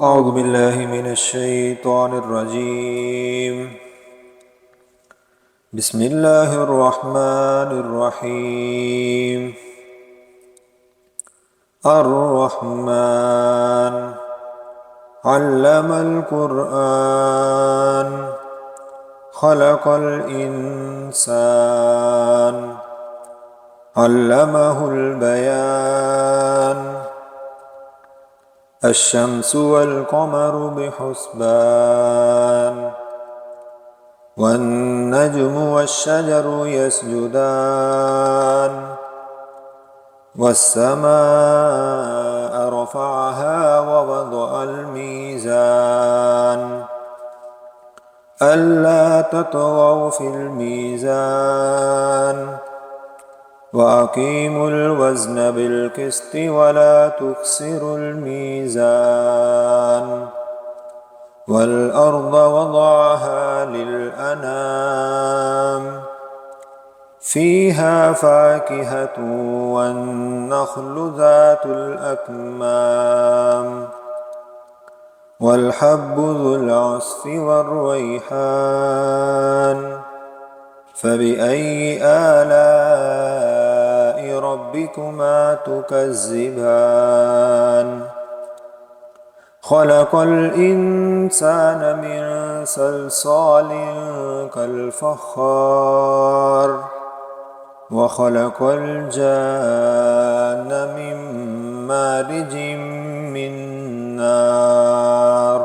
أعوذ بالله من الشيطان الرجيم. بسم الله الرحمن الرحيم. الرحمن علم القرآن خلق الإنسان علمه البيان الشمس والقمر بحسبان والنجم والشجر يسجدان والسماء رفعها ووضع الميزان ألا تطغوا في الميزان وأقيموا الوزن بالقسط ولا تخسروا الميزان والأرض وضعها للأنام فيها فاكهة والنخل ذات الأكمام والحب ذو العصف والريحان فبأي آلاء ربكما تكذبان خلق الإنسان من صلصال كالفخار وخلق الجان من مارج من نار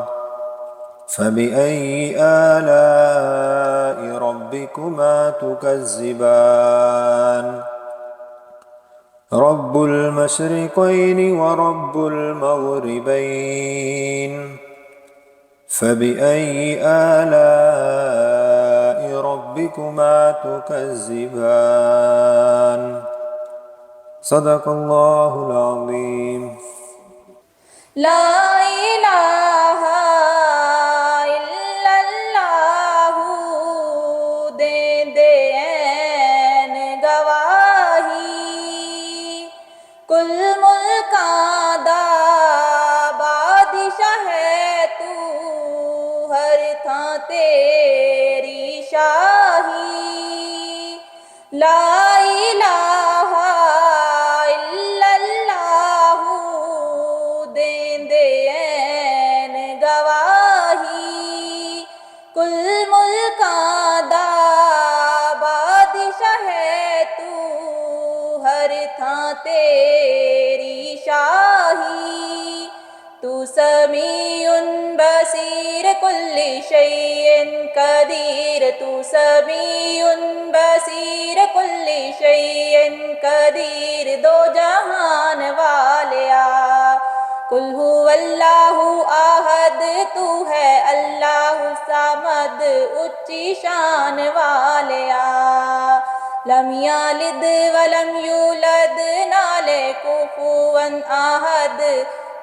فبأي آلاء ربكما تكذبان رب المشرقين ورب المغربين فبأي آلاء ربكما تكذبان صدق الله العظيم. لا الہ الا اللہ دے دے این گواہی کل ملکاں دا بادشاہ ہے تو ہر تھاں تیری شاہی لا الہ الا اللہ دین گواہی کل ملکاں دا بادشاہ ہے تو ہر تھاں تیری شاہی تو سمیع بصیر کل شیء قدیر تو سمیع بصیر کل شیء قدیر دو جہان والیا قل هو اللہ احد تو ہے اللہ صمد اچھی شان والیا لم یلد ولم یولد نالے کفوا احد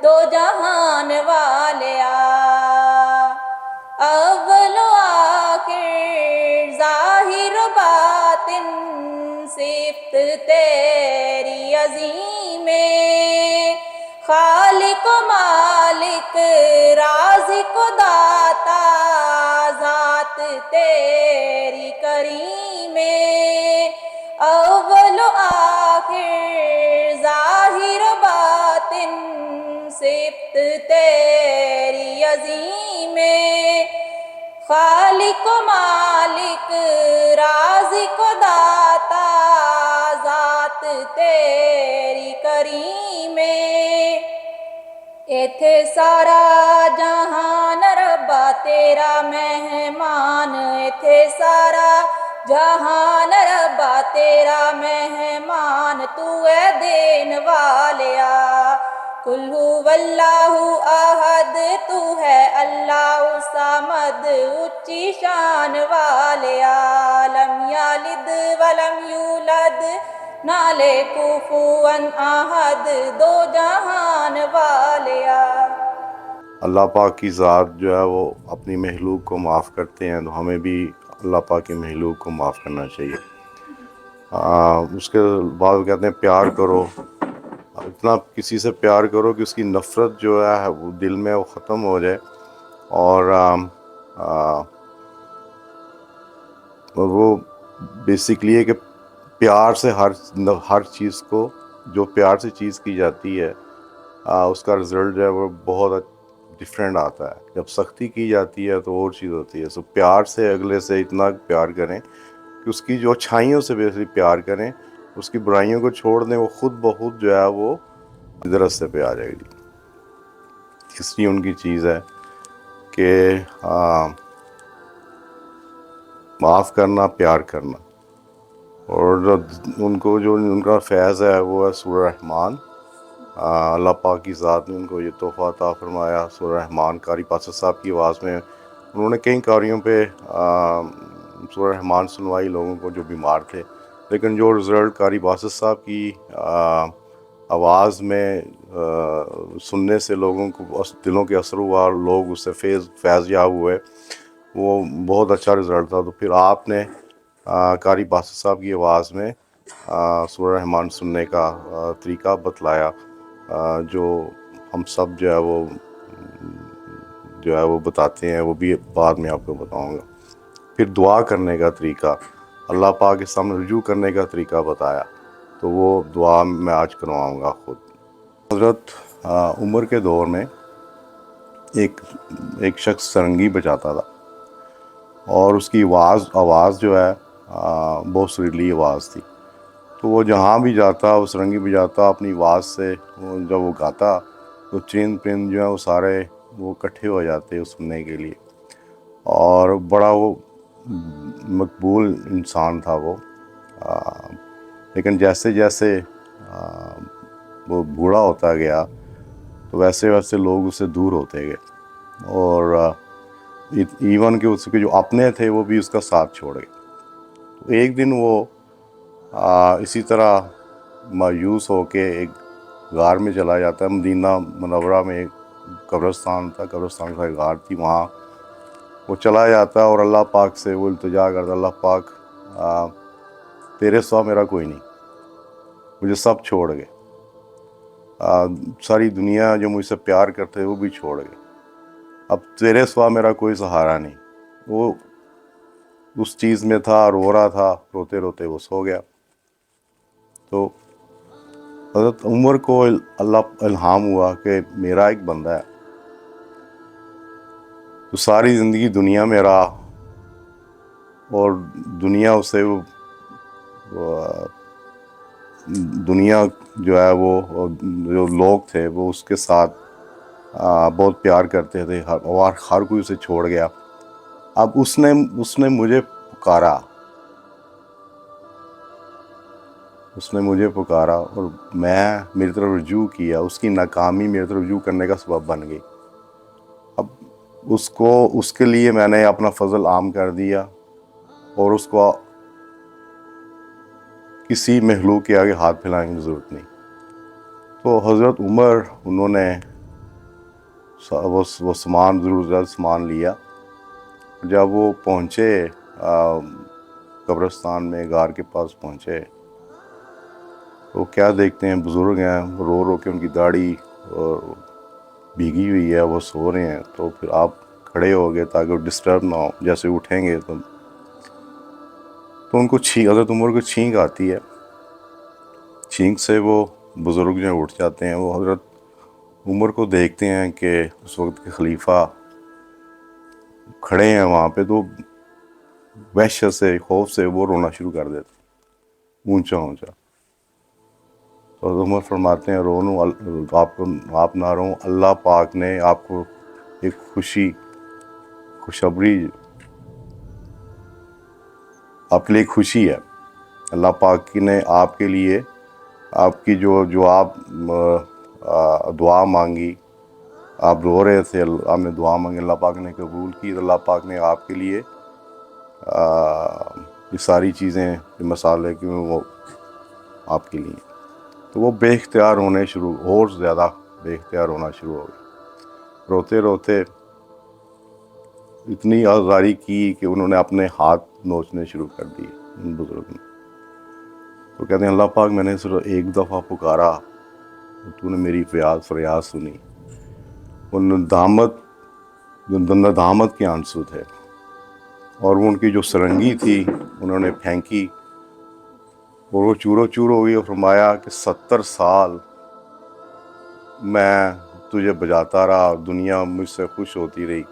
دو جہان والیا اول و آخر ظاہر و باطن صفت تیری عظیم خالق و مالک رازق و داتا ذات تیری کریم اول و آخر ظاہر و باطن صفت تیری عظیم خالق و مالک رازق و داتا ذات تیری کریم ایتھے سارا جہان ربا تیرا مہمان ایتھے سارا جہان ربا تیرا مہمان تو اے دین والیا قل هو اللہ احد تو ہے اللہ صمد اچھی شان والیا لم یلد ولم یولد نالے کفوا احد دو جہان والیا. اللہ پاک کی ذات جو ہے وہ اپنی مخلوق کو معاف کرتے ہیں، تو ہمیں بھی اللہ پاک کی مخلوق کو معاف کرنا چاہیے. اس کے بعد وہ کہتے ہیں پیار کرو اتنا کسی سے پیار کرو کہ اس کی نفرت جو ہے وہ دل میں وہ ختم ہو جائے، اور وہ بیسکلی ہے کہ پیار سے ہر چیز کو، جو پیار سے چیز کی جاتی ہے اس کا رزلٹ جو ہے وہ بہت ڈفرینٹ آتا ہے. جب سختی کی جاتی ہے تو اور چیز ہوتی ہے. سو پیار سے اگلے سے اتنا پیار کریں کہ اس کی جو اچھائیوں سے بیسکلی پیار کریں، اس کی برائیوں کو چھوڑ دیں، وہ خود بخود جو ہے وہ رستے پہ آ جائے گی. تیسری ان کی چیز ہے کہ معاف کرنا، پیار کرنا. اور ان کو جو ان کا فیض ہے وہ ہے سورہ رحمان. اللہ پاک کی ذات نے ان کو یہ تحفہ عطا فرمایا. سورہ رحمان قاری باسط صاحب کی آواز میں انہوں نے کئی قاریوں پہ سورہ رحمان سنوائی لوگوں کو جو بیمار تھے، لیکن جو رزلٹ قاری باسط صاحب کی آواز میں سننے سے لوگوں کو دلوں کے اثر ہوا اور لوگ اس سے فیض یاب ہوئے، وہ بہت اچھا رزلٹ تھا. تو پھر آپ نے قاری باسط صاحب کی آواز میں سورہ رحمان سننے کا طریقہ بتلایا، جو ہم سب جو ہے وہ بتاتے ہیں، وہ بھی بعد میں آپ کو بتاؤں گا. پھر دعا کرنے کا طریقہ، اللہ پاک کے سامنے رجوع کرنے کا طریقہ بتایا، تو وہ دعا میں آج کرواؤں گا خود. حضرت عمر کے دور میں ایک شخص سرنگی بجاتا تھا، اور اس کی آواز جو ہے بہت سریلی آواز تھی. تو وہ جہاں بھی جاتا وہ سرنگی بجاتا، اپنی آواز سے جب وہ گاتا تو چرند پرند جو ہیں وہ سارے وہ اکٹھے ہو جاتے سننے کے لیے. اور بڑا وہ مقبول انسان تھا وہ. لیکن جیسے جیسے وہ بوڑھا ہوتا گیا تو ویسے ویسے لوگ اس سے دور ہوتے گئے، اور ایون کہ اس کے جو اپنے تھے وہ بھی اس کا ساتھ چھوڑ گئے. تو ایک دن وہ اسی طرح مایوس ہو کے ایک غار میں چلا جاتا ہے. مدینہ منورہ میں ایک قبرستان تھا، قبرستان کا ایک غار تھی، وہاں وہ چلا جاتا ہے اور اللہ پاک سے وہ التجا کرتا، اللہ پاک تیرے سوا میرا کوئی نہیں، مجھے سب چھوڑ گئے، ساری دنیا جو مجھ سے پیار کرتے وہ بھی چھوڑ گئے، اب تیرے سوا میرا کوئی سہارا نہیں. وہ اس چیز میں تھا، رو رہا تھا، روتے روتے وہ سو گیا. تو حضرت عمر کو اللہ الہام ہوا کہ میرا ایک بندہ ہے تو ساری زندگی دنیا میں رہا، اور دنیا اسے دنیا جو ہے وہ جو لوگ تھے وہ اس کے ساتھ بہت پیار کرتے تھے، اور ہر کوئی اسے چھوڑ گیا. اب اس نے مجھے پکارا، اور میں میری طرف رجوع کیا، اس کی ناکامی میری طرف رجوع کرنے کا سبب بن گئی. اب اس کے لیے میں نے اپنا فضل عام کر دیا، اور اس کو کسی مخلوق کے آگے ہاتھ پھیلانے کی ضرورت نہیں. تو حضرت عمر انہوں نے وہ سامان ضرور سامان لیا. جب وہ پہنچے قبرستان میں، غار کے پاس پہنچے، تو کیا دیکھتے ہیں بزرگ ہیں، رو رو کے ان کی داڑھی بھیگی ہوئی ہے، وہ سو رہے ہیں. تو پھر آپ کھڑے ہو گئے تاکہ وہ ڈسٹرب نہ ہو، جیسے اٹھیں گے تو ان کو حضرت عمر کو چھینک آتی ہے. چھینک سے وہ بزرگ جو اٹھ جاتے ہیں. وہ حضرت عمر کو دیکھتے ہیں کہ اس وقت کے خلیفہ کھڑے ہیں وہاں پہ، تو وحشت سے، خوف سے وہ رونا شروع کر دیتے اونچا اونچا. تو حضرت عمر فرماتے ہیں رونو آپ نہ رو، اللہ پاک نے آپ کو ایک خوشخبری، آپ کے لیے خوشی ہے. اللہ پاک نے آپ کے لیے، آپ کی جو آپ دعا مانگی، آپ رو رہے تھے، آپ نے دعا مانگی، اللہ پاک نے قبول کی. تو اللہ پاک نے آپ کے لیے یہ ساری چیزیں، یہ مسالے کہ وہ آپ کے لیے. تو وہ بے اختیار ہونے اور زیادہ بے اختیار ہونا شروع ہو گئے. روتے روتے اتنی آزاری کی کہ انہوں نے اپنے ہاتھ نوچنے شروع کر دیے ان بزرگوں نے. تو کہتے ہیں اللہ پاک میں نے صرف ایک دفعہ پکارا تو نے میری فریاد سنی. وہ ندامت کے آنسو تھے، اور وہ ان کی جو سرنگی تھی انہوں نے پھینکی اور وہ چورو چور ہو گئی، اور فرمایا کہ 70 سال میں تجھے بجاتا رہا، دنیا مجھ سے خوش ہوتی رہی،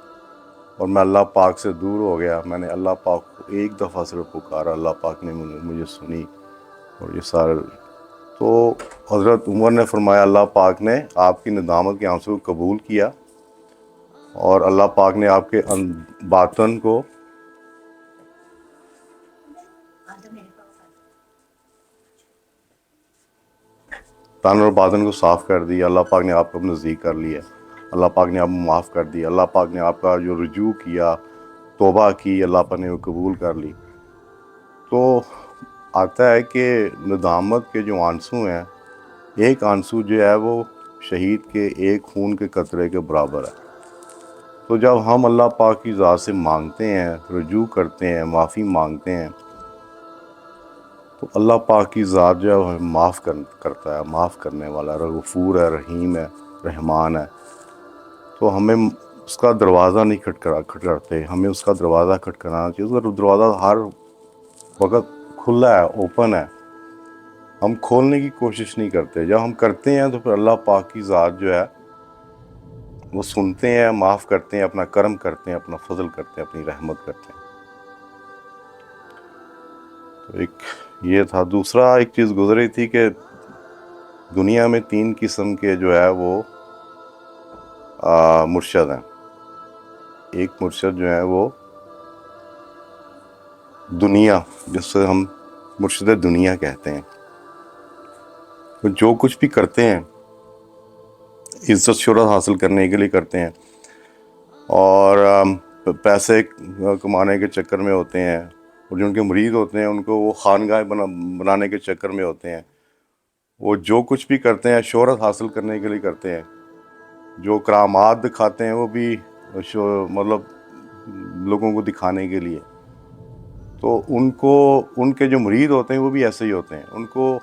اور میں اللہ پاک سے دور ہو گیا. میں نے اللہ پاک کو ایک دفعہ صرف پکارا، اللہ پاک نے مجھے سنی. اور یہ سارے تو حضرت عمر نے فرمایا اللہ پاک نے آپ کی ندامت کے آنسو کو قبول کیا، اور اللہ پاک نے آپ کے باطن کو تن اور باطن کو صاف کر دیا. اللہ پاک نے آپ کو نزدیک کر لیا، اللہ پاک نے آپ کو معاف کر دیا، اللہ پاک نے آپ کا جو رجوع کیا، توبہ کی، اللہ پاک نے وہ قبول کر لی. تو آتا ہے کہ ندامت کے جو آنسو ہیں، ایک آنسو جو ہے وہ شہید کے ایک خون کے قطرے کے برابر ہے. تو جب ہم اللہ پاک کی ذات سے مانگتے ہیں، رجوع کرتے ہیں، معافی مانگتے ہیں، تو اللہ پاک کی ذات جو ہے وہ ہمیں معاف کرتا ہے، معاف کرنے والا، غفور ہے، رحیم ہے، رحمان ہے. تو ہمیں اس کا دروازہ نہیں کھٹکھٹاتے، ہمیں اس کا دروازہ کھٹکھٹانا چاہیے. اس کا دروازہ ہر وقت کھلا ہے، اوپن ہے. ہم کھولنے کی کوشش نہیں کرتے. جب ہم کرتے ہیں تو پھر اللہ پاک کی ذات جو ہے وہ سنتے ہیں، معاف کرتے ہیں، اپنا کرم کرتے ہیں، اپنا فضل کرتے ہیں، اپنی رحمت کرتے ہیں. تو ایک یہ تھا. دوسرا ایک چیز گزری تھی کہ دنیا میں 3 قسم کے جو ہے وہ مرشد ہیں. ایک مرشد جو ہے وہ دنیا، جس سے ہم مرشد دنیا کہتے ہیں. وہ جو کچھ بھی کرتے ہیں عزت شہرت حاصل کرنے کے لیے کرتے ہیں، اور پیسے کمانے کے چکر میں ہوتے ہیں. اور جو ان کے مرید ہوتے ہیں ان کو وہ خانگاہ بنانے کے چکر میں ہوتے ہیں. وہ جو کچھ بھی کرتے ہیں شہرت حاصل کرنے کے لیے کرتے ہیں. جو کرامات دکھاتے ہیں وہ بھی مطلب لوگوں کو دکھانے کے لیے. تو ان کے جو مرید ہوتے ہیں وہ بھی ایسے ہی ہوتے ہیں. ان کو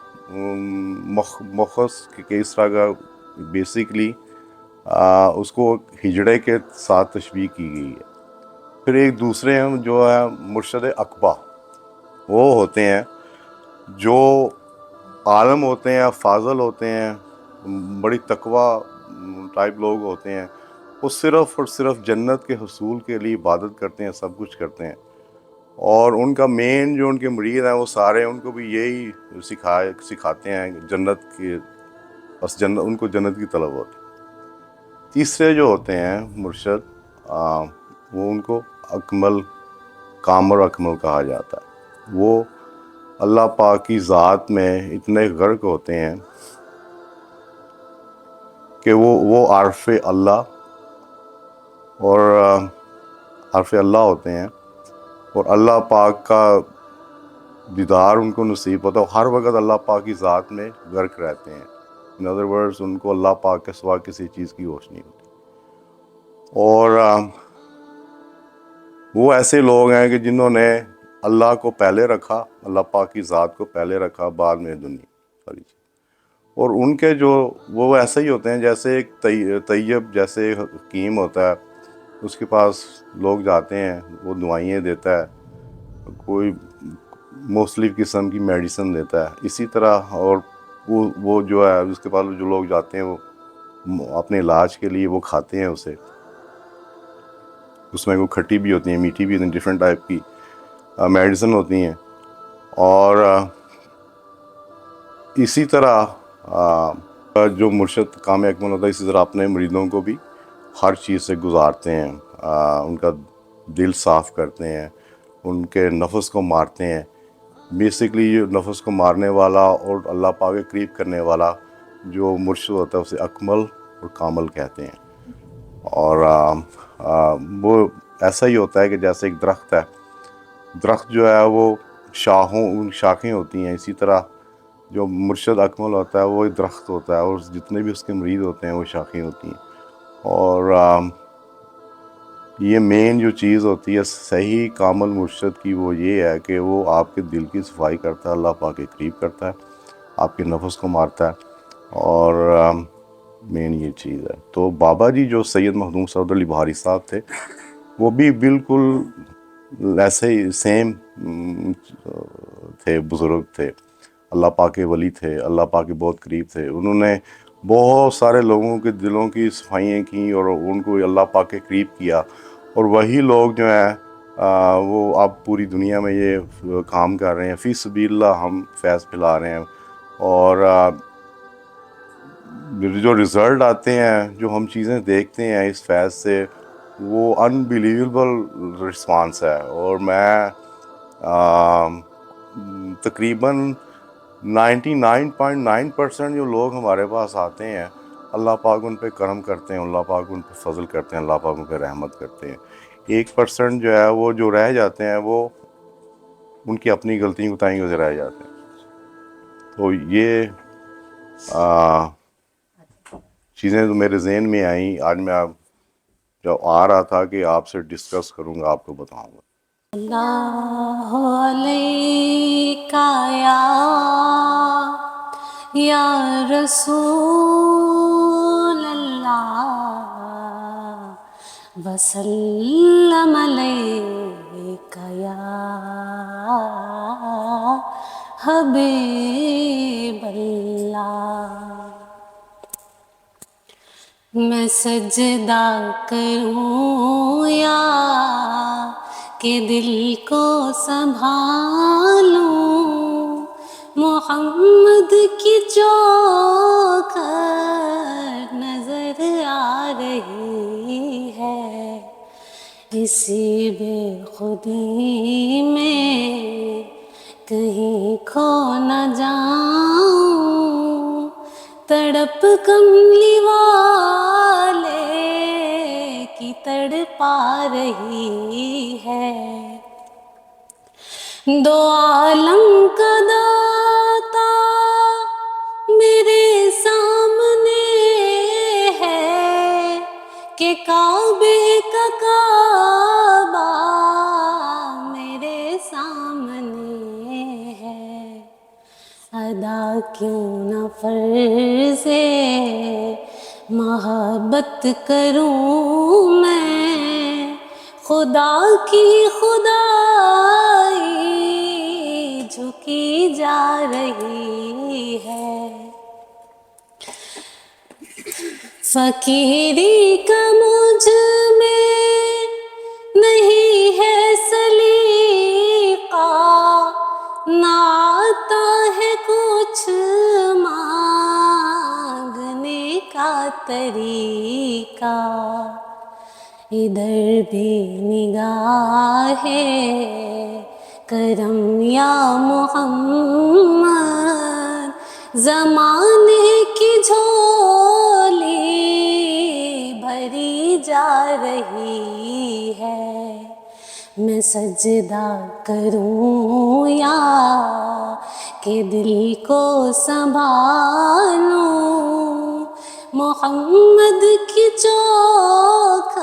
مخص کہ اس طرح کا بیسیکلی اس کو ہجڑے کے ساتھ تشبیہ کی گئی ہے. پھر ایک دوسرے ہیں جو ہے مرشد اقبا. وہ ہوتے ہیں جو عالم ہوتے ہیں، فاضل ہوتے ہیں، بڑی تقوی ٹائپ لوگ ہوتے ہیں. وہ صرف اور صرف جنت کے حصول کے لیے عبادت کرتے ہیں، سب کچھ کرتے ہیں. اور ان کا مین جو ان کے مرید ہیں وہ سارے ان کو بھی یہی سکھاتے ہیں جنت کی، بس ان کو جنت کی طلب ہوتی. تیسرے جو ہوتے ہیں مرشد، وہ ان کو کامل اکمل کہا جاتا ہے. وہ اللہ پاک کی ذات میں اتنے غرق ہوتے ہیں کہ وہ عارف اللہ اور عارف اللہ ہوتے ہیں، اور اللہ پاک کا دیدار ان کو نصیب ہوتا ہے. ہر وقت اللہ پاک کی ذات میں غرق رہتے ہیں. ان ادر ورڈز ان کو اللہ پاک کے سوا کسی چیز کی ہوش نہیں ہوتی. اور وہ ایسے لوگ ہیں کہ جنہوں نے اللہ کو پہلے رکھا، اللہ پاک کی ذات کو پہلے رکھا، بعد میں دنیا ساری چیز. اور ان کے جو وہ ایسے ہی ہوتے ہیں جیسے ایک طیب جیسے حکیم ہوتا ہے، اس کے پاس لوگ جاتے ہیں، وہ دوائیں دیتا ہے، کوئی مختلف قسم کی میڈیسن دیتا ہے. اسی طرح اور وہ جو ہے اس کے پاس جو لوگ جاتے ہیں وہ اپنے علاج کے لیے وہ کھاتے ہیں اسے. اس میں وہ کھٹی بھی ہوتی ہیں، میٹھی بھی ہوتی ہیں، ڈفرینٹ ٹائپ کی میڈیسن ہوتی ہیں. اور اسی طرح جو مرشد کام اکمل ہوتا ہے اسی طرح اپنے مریدوں کو بھی ہر چیز سے گزارتے ہیں، ان کا دل صاف کرتے ہیں، ان کے نفس کو مارتے ہیں. بیسکلی یہ نفس کو مارنے والا اور اللہ پاک کے قریب کرنے والا جو مرشد ہوتا ہے اسے اکمل اور کامل کہتے ہیں. اور وہ ایسا ہی ہوتا ہے کہ جیسے ایک درخت ہے، درخت جو ہے وہ شاخیں ہوتی ہیں. اسی طرح جو مرشد اکمل ہوتا ہے وہ ایک درخت ہوتا ہے، اور جتنے بھی اس کے مرید ہوتے ہیں وہ شاخیں ہوتی ہیں. اور یہ مین جو چیز ہوتی ہے صحیح کامل مرشد کی وہ یہ ہے کہ وہ آپ کے دل کی صفائی کرتا ہے، اللہ پاک کے قریب کرتا ہے، آپ کے نفس کو مارتا ہے. اور مین یہ چیز ہے. تو بابا جی جو سید مخدوم سعود علی بہاری صاحب تھے وہ بھی بالکل ایسے ہی سیم تھے، بزرگ تھے، اللہ پاک کے ولی تھے، اللہ پاک کے بہت قریب تھے. انہوں نے بہت سارے لوگوں کے دلوں کی صفائیاں کیں اور ان کو اللہ پاک کے قریب کیا. اور وہی لوگ جو ہیں وہ اب پوری دنیا میں یہ کام کر رہے ہیں. فی سبیل اللہ ہم فیض پھیلا رہے ہیں. اور جو رزلٹ آتے ہیں، جو ہم چیزیں دیکھتے ہیں اس فیض سے، وہ انبیلیویبل رسپانس ہے. اور میں تقریباً 99.9% جو لوگ ہمارے پاس آتے ہیں، اللہ پاک ان پہ کرم کرتے ہیں، اللہ پاک ان پہ فضل کرتے ہیں، اللہ پاک ان پہ رحمت کرتے ہیں. 1% جو ہے وہ جو رہ جاتے ہیں وہ ان کی اپنی غلطیوں کوتاہیوں سے رہ جاتے ہیں. تو یہ چیزیں تو میرے ذہن میں آئیں. آج میں جب آ رہا تھا کہ آپ سے ڈسکس کروں گا، آپ کو بتاؤں گا. اللہ علیکہ یا رسول اللہ وسلم علیکہ یا حبیب اللہ. میں سجدہ کروں یا کہ دل کو سنبھالوں، محمد کی چوکھٹ نظر آ رہی ہے، اسی بے خودی میں کہیں کھو نہ جاؤں، تڑپ کملی والے کی تڑپا رہی ہے. دو عالم کا داتا میرے سامنے ہے کہ کعبے کا کعبہ میرے سامنے ہے. ادا کیوں نہ فرض محبت کروں میں، خدا کی خدائی جھکی جا رہی ہے. فقیری کا مجھ میں نہیں ہے سلیقہ، نہ آتا ہے کچھ مانگنے کا طریقہ. ادھر بھی نگاہ کرم یا محمد، زمانے کی جھولی بھری جا رہی ہے. میں سجدہ کروں یا کہ دل کو سنبھالوں، محمد کی چوکھٹ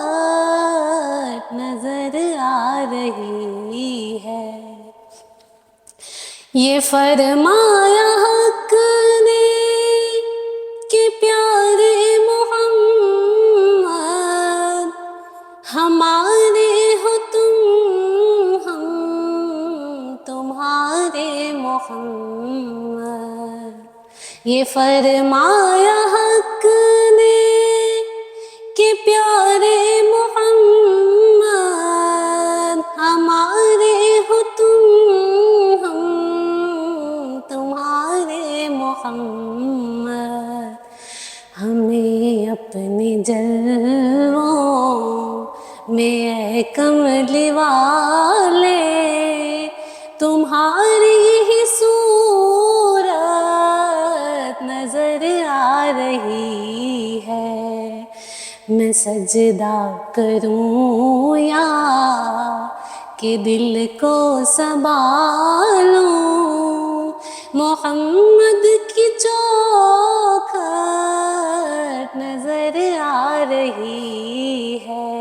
نظر آ رہی ہے. یہ فرمایا حق نے کہ پیارے محمد ہمارے ہو تم، ہم تمہارے محمد. یہ فرمایا حق نے کہ پیارے محمد ہمارے ہو تم، ہم تمہارے محمد. ہمیں اپنے جلووں میں اے کملی والے تمہاری ہی صورت نظر آ رہی ہے. میں سجدہ کروں یا کہ دل کو سنبھالوں، محمد کی چوکھٹ نظر آ رہی ہے.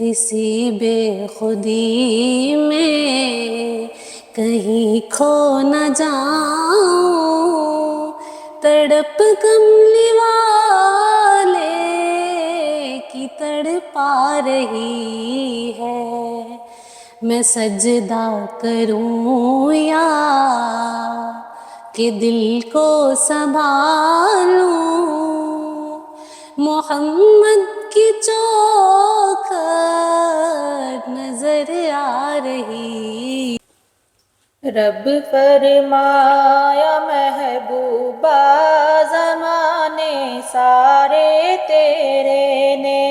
اسی بے خودی میں کہیں کھو نہ جاؤں، تڑپ کملی والے کی تڑپا رہی ہے، میں سجدہ کروں یا کہ دل کو سنبھالوں، محمد کی چوکھٹ نظر آ رہی۔ رب فرمایا محبوبہ زمانے سارے تیرے نے،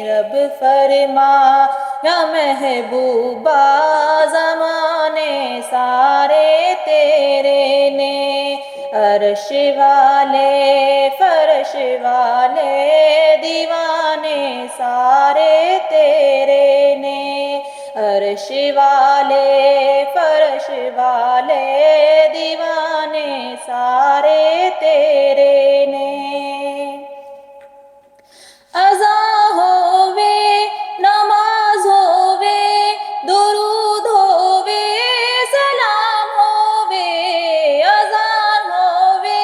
رب فرمایا محبوبہ زمانے سارے تیرے نے، عرش والے فرش والے دیوانے سارے تیرے نے، عرش والے فرش والے دیوانے سارے تیرے نے، اذان ہووے نماز ہووے درود ہووے سلام ہووے، اذان ہووے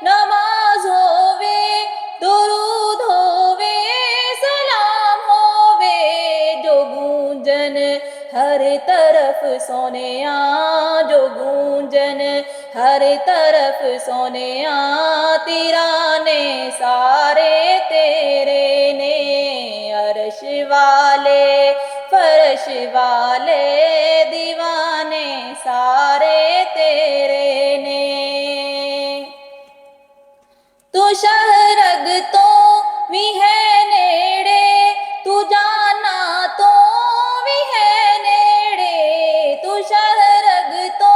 نماز ہووے درود ہووے سلام ہووے، جو گونجن ہر طرف سونیاں، جو گونجن ہر طرف سونیاں، تیرانے سارے تیرے نے، عرش والے فرش والے دیوانے سارے تیرے نے، تو شہرگ تو بھی ہے نیڑے، تو جانا تو بھی ہے نیڑے، تو شہرگ تو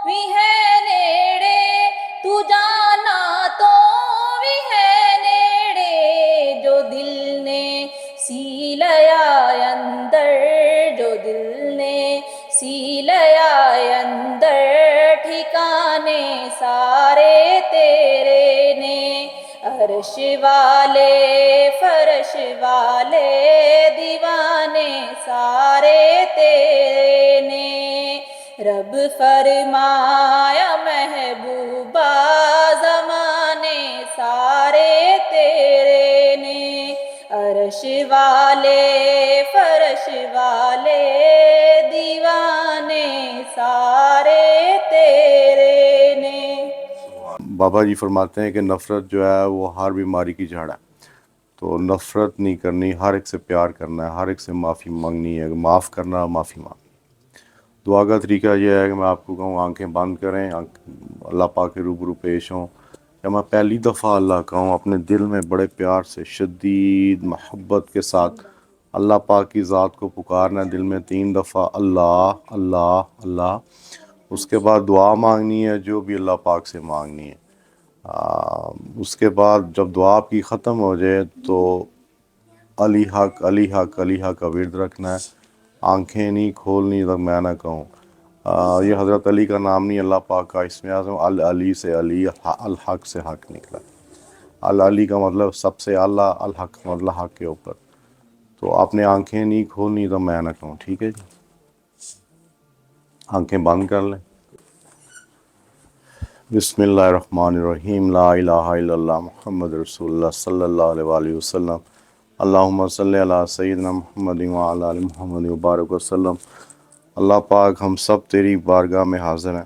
بھی ہے نیڑے، تو جانا تو بھی ہے نیڑے، جو دل نے سی لیا اندر، جو دل نے سی لیا اندر، ٹھکانے سارے تیرے نے، عرش والے فرش والے دیوانے سارے تیرے نے، رب فرمایا محبوبہ زمانے سارے تیرے نے، عرش والے فرش والے دیوانے سارے تیرے نے۔ بابا جی فرماتے ہیں کہ نفرت جو ہے وہ ہر بیماری کی جڑ ہے، تو نفرت نہیں کرنی، ہر ایک سے پیار کرنا ہے، ہر ایک سے معافی مانگنی ہے، معاف کرنا، معافی مانگنی۔ دعا کا طریقہ یہ ہے کہ میں آپ کو کہوں آنکھیں بند کریں، اللہ پاک کے روبرو پیش ہوں، یا میں پہلی دفعہ اللہ کہوں اپنے دل میں بڑے پیار سے شدید محبت کے ساتھ اللہ پاک کی ذات کو پکارنا ہے، دل میں 3 دفعہ اللہ اللہ اللہ، اس کے بعد دعا مانگنی ہے جو بھی اللہ پاک سے مانگنی ہے۔ اس کے بعد جب دعا آپ کی ختم ہو جائے تو علی حق علی حق علی حق کا ورد رکھنا ہے، آنکھیں نہیں کھولنی تک میں نہ کہوں۔ یہ حضرت علی کا نام نہیں، اللہ پاک کا اسم اعظم العلی سے علی، الحق سے حق نکلا، العلی کا مطلب سب سے اعلیٰ، الحق کا مطلب حق کے اوپر، تو آپ نے آنکھیں نہیں کھولنی تو میں نہ کہوں، ٹھیک ہے جی؟ آنکھیں بند کر لیں۔ بسم اللہ الرحمن الرحیم، لا الہ الا اللہ محمد رسول اللہ صلی اللہ علیہ وآلہ وسلم، اللہم صلی علی سیدنا محمد وعلی آل محمد وبارک وسلم۔ اللہ پاک ہم سب تیری بارگاہ میں حاضر ہیں،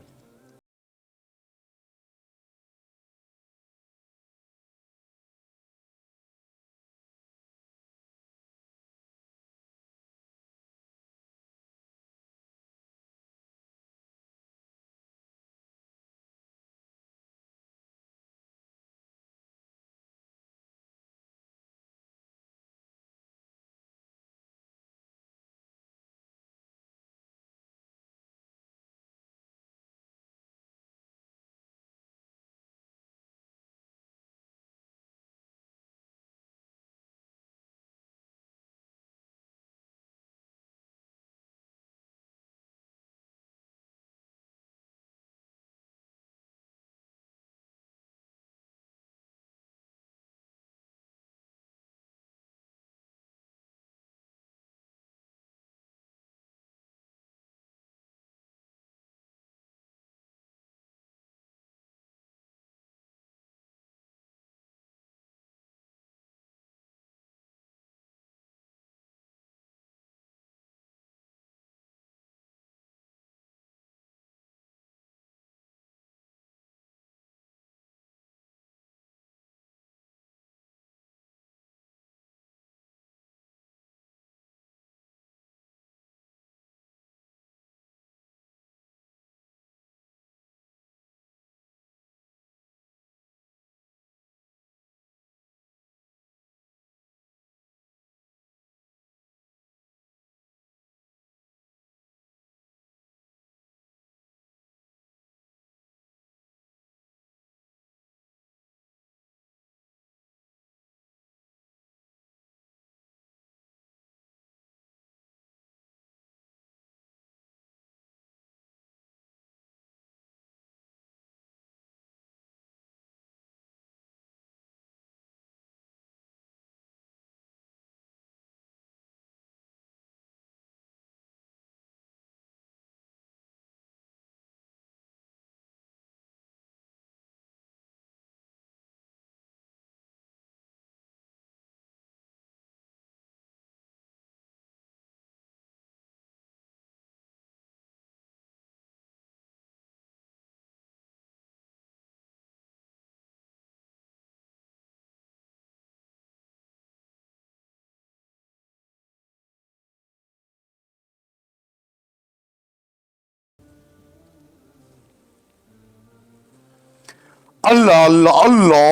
اللہ اللہ اللہ.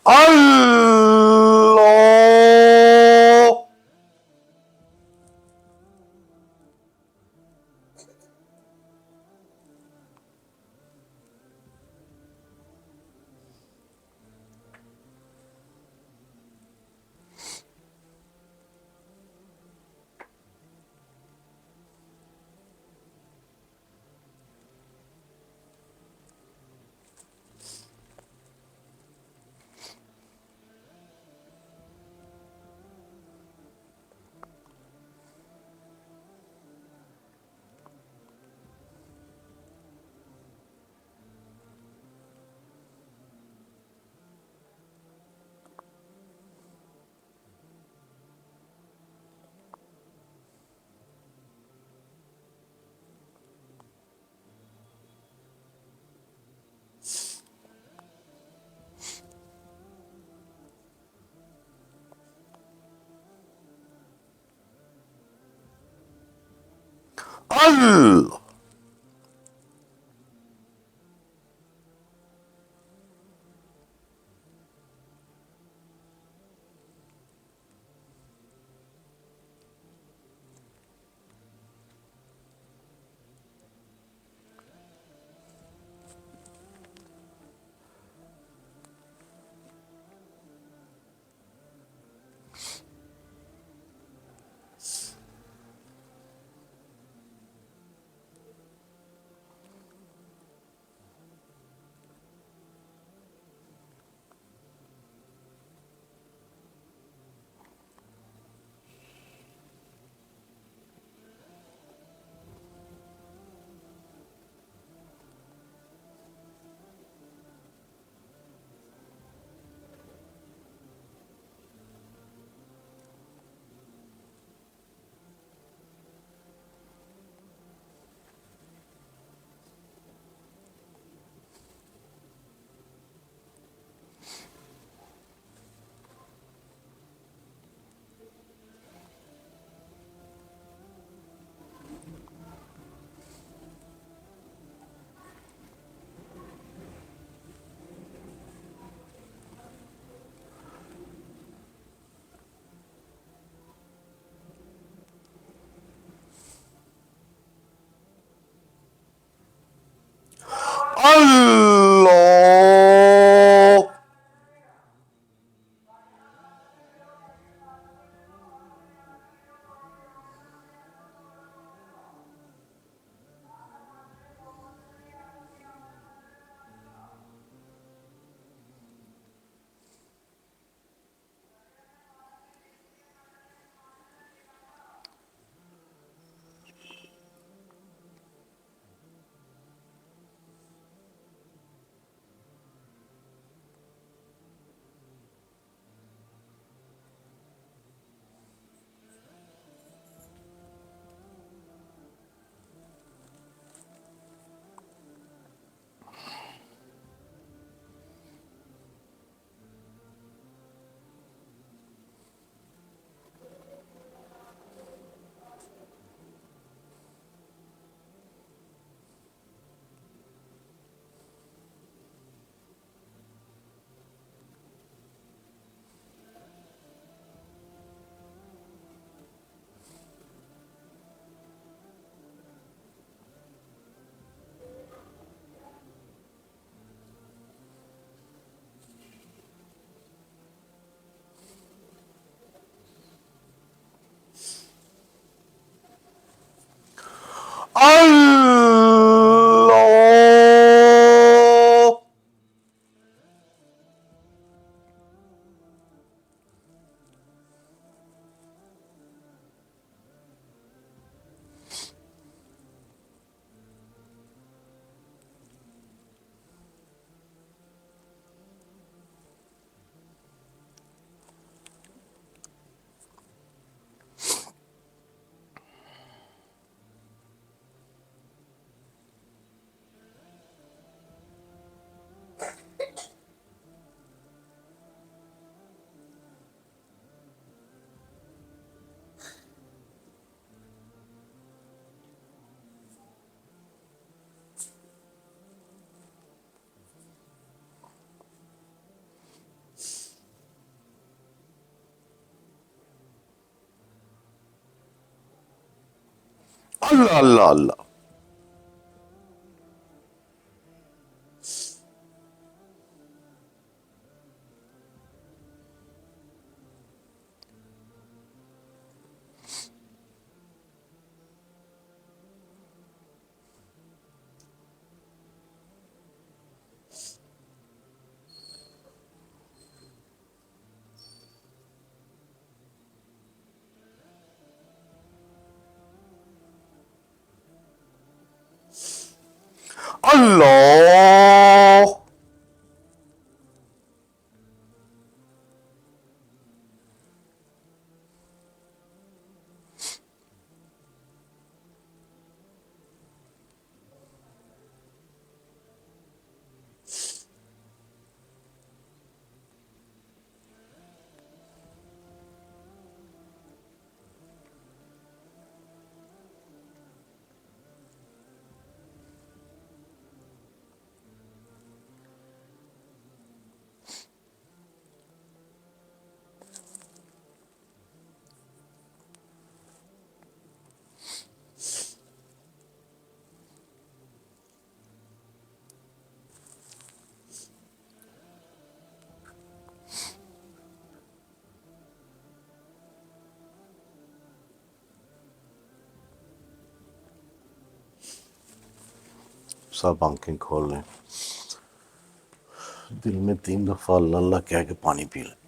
اللہ. اللہ. اللہ. اللہ اللہ اللہ اللہ اللہ سب آنکھیں کھول لیں، دل میں 3 دفعہ اللہ اللہ کہہ کے پانی پی لیں۔